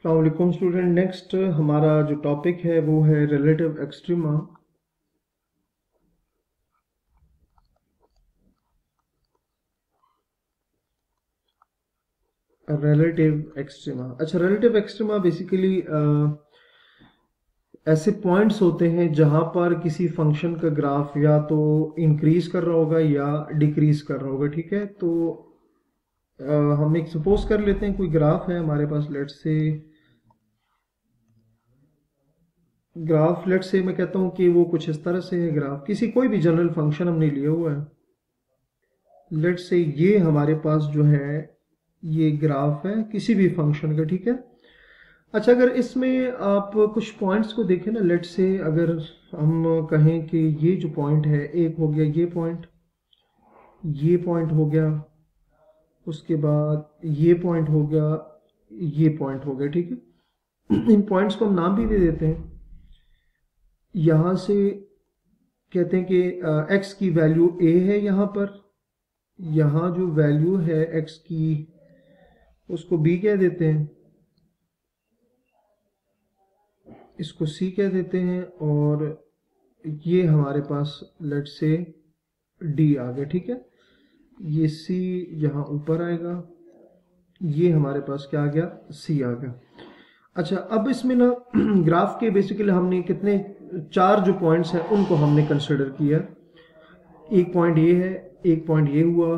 अस्सलाम वालेकुम student. Next हमारा जो टॉपिक है वो है रिलेटिव एक्सट्रीमा। रिलेटिव एक्सट्रीमा, अच्छा, रिलेटिव एक्सट्रीमा बेसिकली ऐसे पॉइंट्स होते हैं जहां पर किसी फंक्शन का ग्राफ या तो इंक्रीज कर रहा होगा या डिक्रीज कर रहा होगा। ठीक है, तो हम एक सपोज कर लेते हैं कोई ग्राफ है हमारे पास। लेट्स से मैं कहता हूं कि वो कुछ इस तरह से है। ग्राफ किसी कोई भी जनरल फंक्शन हमने लिया हुआ है। लेट्स से ये हमारे पास जो है ये ग्राफ है किसी भी फंक्शन का। ठीक है, अच्छा, अगर इसमें आप कुछ पॉइंट्स को देखें ना, लेट्स से अगर हम कहें कि ये जो पॉइंट है, एक हो गया ये पॉइंट हो गया, उसके बाद ये पॉइंट हो गया, ये पॉइंट हो गया। ठीक है, इन पॉइंट्स को हम नाम भी दे देते हैं। यहां से कहते हैं कि एक्स की वैल्यू ए है यहां पर, यहां जो वैल्यू है एक्स की उसको बी कह देते हैं, इसको सी कह देते हैं, और ये हमारे पास लेट्स से डी आ गया। ठीक है, ये सी यहाँ ऊपर आएगा, ये हमारे पास क्या आ गया, सी आ गया। अच्छा, अब इसमें ना ग्राफ के बेसिकली हमने कितने, चार जो पॉइंट्स हैं उनको हमने कंसिडर किया। एक पॉइंट ये है, एक पॉइंट ये हुआ,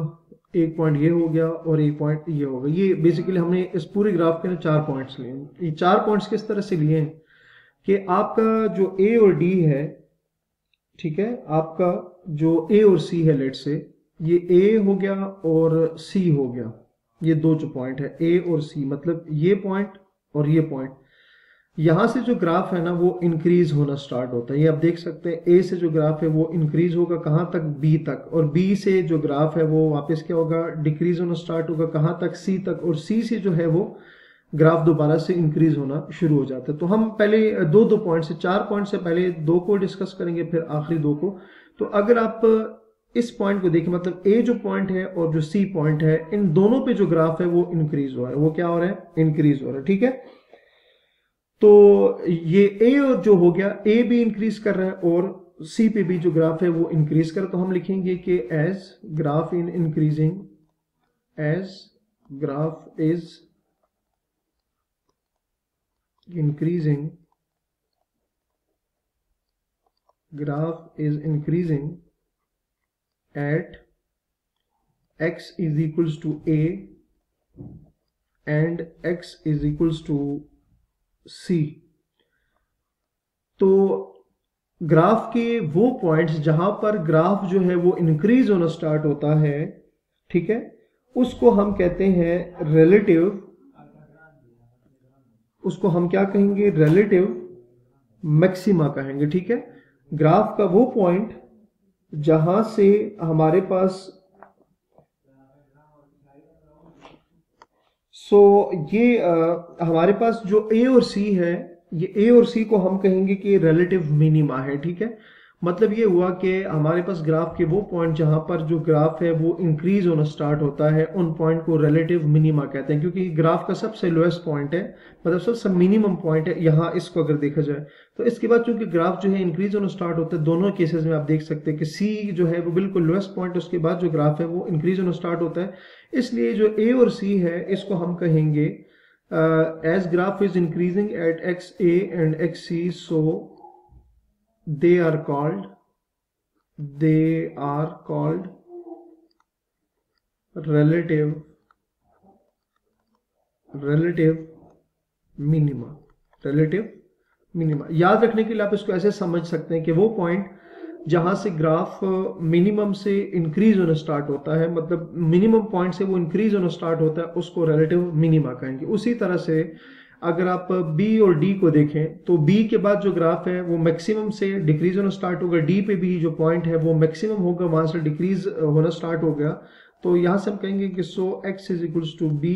एक पॉइंट ये हो गया, और एक पॉइंट ये होगा। ये बेसिकली हमने इस पूरे ग्राफ के ना चार पॉइंट्स लिए। ये चार पॉइंट्स किस तरह से लिए हैं कि आपका जो ए और डी है, ठीक है, आपका जो ए और सी है, लेट से ये ए हो गया और सी हो गया, ये दो जो पॉइंट है ए और सी, मतलब ये पॉइंट और ये पॉइंट, यहां से जो ग्राफ है ना वो इंक्रीज होना स्टार्ट होता है। ये आप देख सकते हैं, ए से जो ग्राफ है वो इंक्रीज होगा कहां तक, बी तक, और बी से जो ग्राफ है वो वापस क्या होगा, डिक्रीज होना स्टार्ट होगा कहां तक, सी तक, और सी से जो है वो ग्राफ दोबारा से इंक्रीज होना शुरू हो जाता है। तो हम पहले दो दो पॉइंट से, चार पॉइंट से पहले दो को डिस्कस करेंगे, फिर आखिरी दो को। तो अगर आप इस पॉइंट को देखें, मतलब ए जो पॉइंट है और जो सी पॉइंट है, इन दोनों पे जो ग्राफ है वो इंक्रीज हो रहा है, वो क्या हो रहा है, इंक्रीज हो रहा है। ठीक है, तो ये ए और जो हो गया, ए भी इंक्रीज कर रहा है और सी पे भी जो ग्राफ है वो इंक्रीज कर रहा है। तो हम लिखेंगे कि as graph in increasing, as graph is increasing, graph is increasing at x is equals to a and x is equals to c। तो ग्राफ के वो पॉइंट्स जहां पर ग्राफ जो है वो इंक्रीज होना स्टार्ट होता है, ठीक है, उसको हम कहते हैं रिलेटिव, उसको हम क्या कहेंगे, रिलेटिव मैक्सिमा कहेंगे। ठीक है, ग्राफ का वो पॉइंट जहां से हमारे पास ये हमारे पास जो ए और सी है, ये ए और सी को हम कहेंगे कि रिलेटिव मिनिमा है। ठीक है, मतलब ये हुआ कि हमारे पास ग्राफ के वो पॉइंट जहां पर जो ग्राफ है वो इंक्रीज होना स्टार्ट होता है, उन पॉइंट को रिलेटिव मिनिमा कहते हैं, क्योंकि ग्राफ का सबसे लोएस्ट पॉइंट है, मतलब सबसे मिनिमम पॉइंट है यहाँ। इसको अगर देखा जाए तो इसके बाद चूंकि ग्राफ जो है इंक्रीज होना स्टार्ट होता है, दोनों केसेस में आप देख सकते हैं कि सी जो है वो बिल्कुल लोएस्ट पॉइंट, उसके बाद जो ग्राफ है वो इंक्रीज होना स्टार्ट होता है। इसलिए जो ए और सी है इसको हम कहेंगे as graph is increasing at X A and X C, so they are called relative minima. याद रखने के लिए आप इसको ऐसे समझ सकते हैं कि वो पॉइंट जहां से ग्राफ मिनिमम से इंक्रीज होना स्टार्ट होता है, मतलब मिनिमम पॉइंट से वो इंक्रीज होना स्टार्ट होता है, उसको रिलेटिव मिनिमा कहेंगे। उसी तरह से अगर आप बी और डी को देखें तो बी के बाद जो ग्राफ है वो मैक्सिमम से डिक्रीज होना स्टार्ट होगा, डी पे भी जो पॉइंट है वो मैक्सिमम होगा, वहां से डिक्रीज होना स्टार्ट हो गया। तो यहां से हम कहेंगे कि so X is equals to B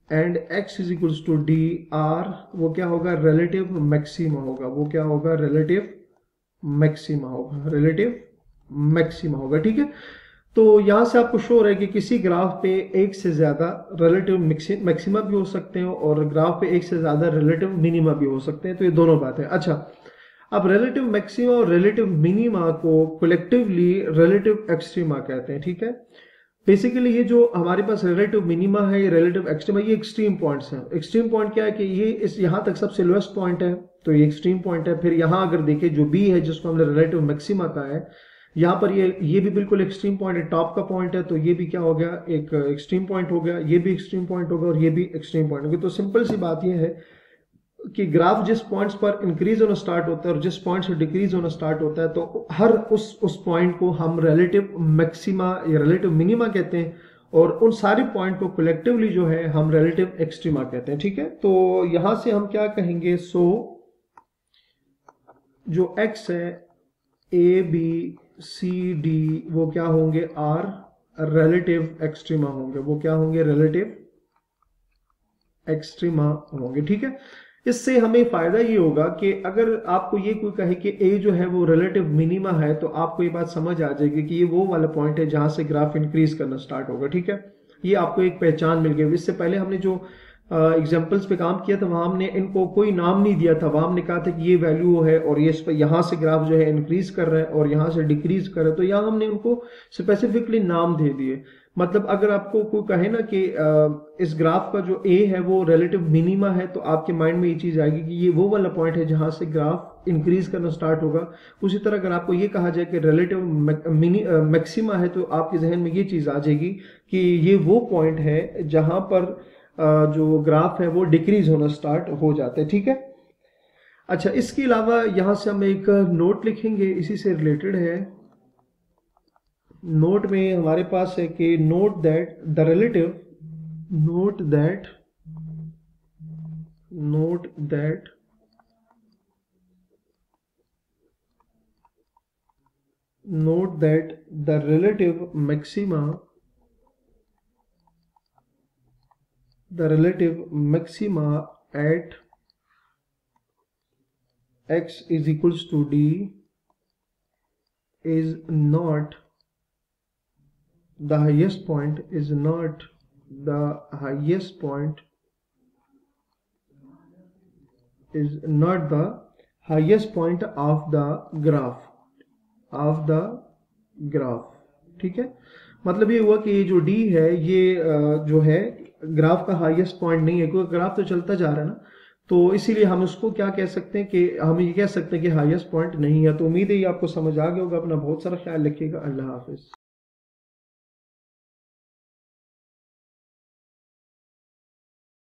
and X is equals to D R, वो क्या होगा, रिलेटिव मैक्सिमा होगा। वो क्या होगा, रिलेटिव मैक्सिमा होगा, रिलेटिव मैक्सिमा होगा। ठीक है, तो यहाँ से आपको शो है कि किसी ग्राफ पे एक से ज़्यादा रिलेटिव मैक्सिमा भी हो सकते हैं और ग्राफ पे एक से ज़्यादा रिलेटिव मिनिमा भी हो सकते हैं, तो ये दोनों बातें। अच्छा, अब रिलेटिव मैक्सिमा और रिलेटिव मिनिमा को कलेक्टिवली रिलेटिव एक्सट्रीमा कहते हैं, ठीक है। बेसिकली ये जो हमारे पास रिलेटिव मिनिमा है, ये रिलेटिव एक्सट्रीमा, ये एक्सट्रीम पॉइंट्स हैं। एक्सट्रीम पॉइंट क्या है कि ये इस यहाँ तक सबसे लोएस्ट पॉइंट है, तो ये एक्सट्रीम पॉइंट है। फिर यहाँ अगर देखें जो बी है जिसको हमने रिलेटिव मैक्सिमा का है, यहाँ पर ये भी बिल्कुल एक्सट्रीम पॉइंट है, टॉप का पॉइंट है, तो ये भी क्या हो गया, एक एक्सट्रीम पॉइंट हो गया। ये भी एक्सट्रीम पॉइंट हो गया और ये भी एक्सट्रीम पॉइंट हो गया। तो सिंपल सी बात ये है कि ग्राफ जिस पॉइंट्स पर इंक्रीज होना स्टार्ट होता है और जिस पॉइंट से डिक्रीज होना स्टार्ट होता है, तो हर उस पॉइंट को हम रिलेटिव मैक्सिमा या रिलेटिव मिनिमा कहते हैं और उन सारे पॉइंट को कलेक्टिवली जो है हम रिलेटिव एक्सट्रीमा कहते हैं, ठीक है। तो यहां से हम क्या कहेंगे, सो जो एक्स है, ए बी सी डी, वो क्या होंगे, आर रिलेटिव एक्सट्रीमा होंगे। वो क्या होंगे, रिलेटिव एक्सट्रीमा होंगे, ठीक है। इससे हमें फायदा ये होगा कि अगर आपको ये कोई कहे कि ए जो है वो रिलेटिव मिनिमा है, तो आपको ये बात समझ आ जाएगी कि ये वो वाला पॉइंट है जहां से ग्राफ इंक्रीज करना स्टार्ट होगा, ठीक है। ये आपको एक पहचान मिल गई। इससे पहले हमने जो एग्जाम्पल्स पे काम किया था वहां हमने इनको कोई नाम नहीं दिया था। वहां हमने कहा था कि ये वैल्यू है और ये यहाँ से ग्राफ जो है इंक्रीज कर रहा है और यहाँ से डिक्रीज कर रहा है, तो यहाँ हमने उनको स्पेसिफिकली नाम दे दिए। मतलब अगर आपको कोई कहे ना कि इस ग्राफ का जो ए है वो रिलेटिव मिनिमा है, तो आपके माइंड में ये चीज आएगी कि ये वो वाला पॉइंट है जहां से ग्राफ इंक्रीज करना स्टार्ट होगा। उसी तरह अगर आपको ये कहा जाए कि रिलेटिव मैक्सिमा है, तो आपके जहन में ये चीज आ जाएगी कि ये वो पॉइंट है जहां पर जो ग्राफ है वो डिक्रीज होना स्टार्ट हो जाता है, ठीक है। अच्छा, इसके अलावा यहां से हम एक नोट लिखेंगे, इसी से रिलेटेड है। नोट में हमारे पास है कि note that the relative note that the relative maxima at x is equals to d is not the highest point, the highest point of the graph, ठीक है। मतलब ये हुआ कि ये जो D है ये जो है ग्राफ का हाईएस्ट पॉइंट नहीं है, क्योंकि ग्राफ तो चलता जा रहा है ना, तो इसीलिए हम उसको क्या कह सकते हैं कि हम ये कह सकते हैं कि हाईएस्ट पॉइंट नहीं है। तो उम्मीद है ये आपको समझ आ गया होगा। अपना बहुत सारा ख्याल रखिएगा। अल्लाह हाफिज।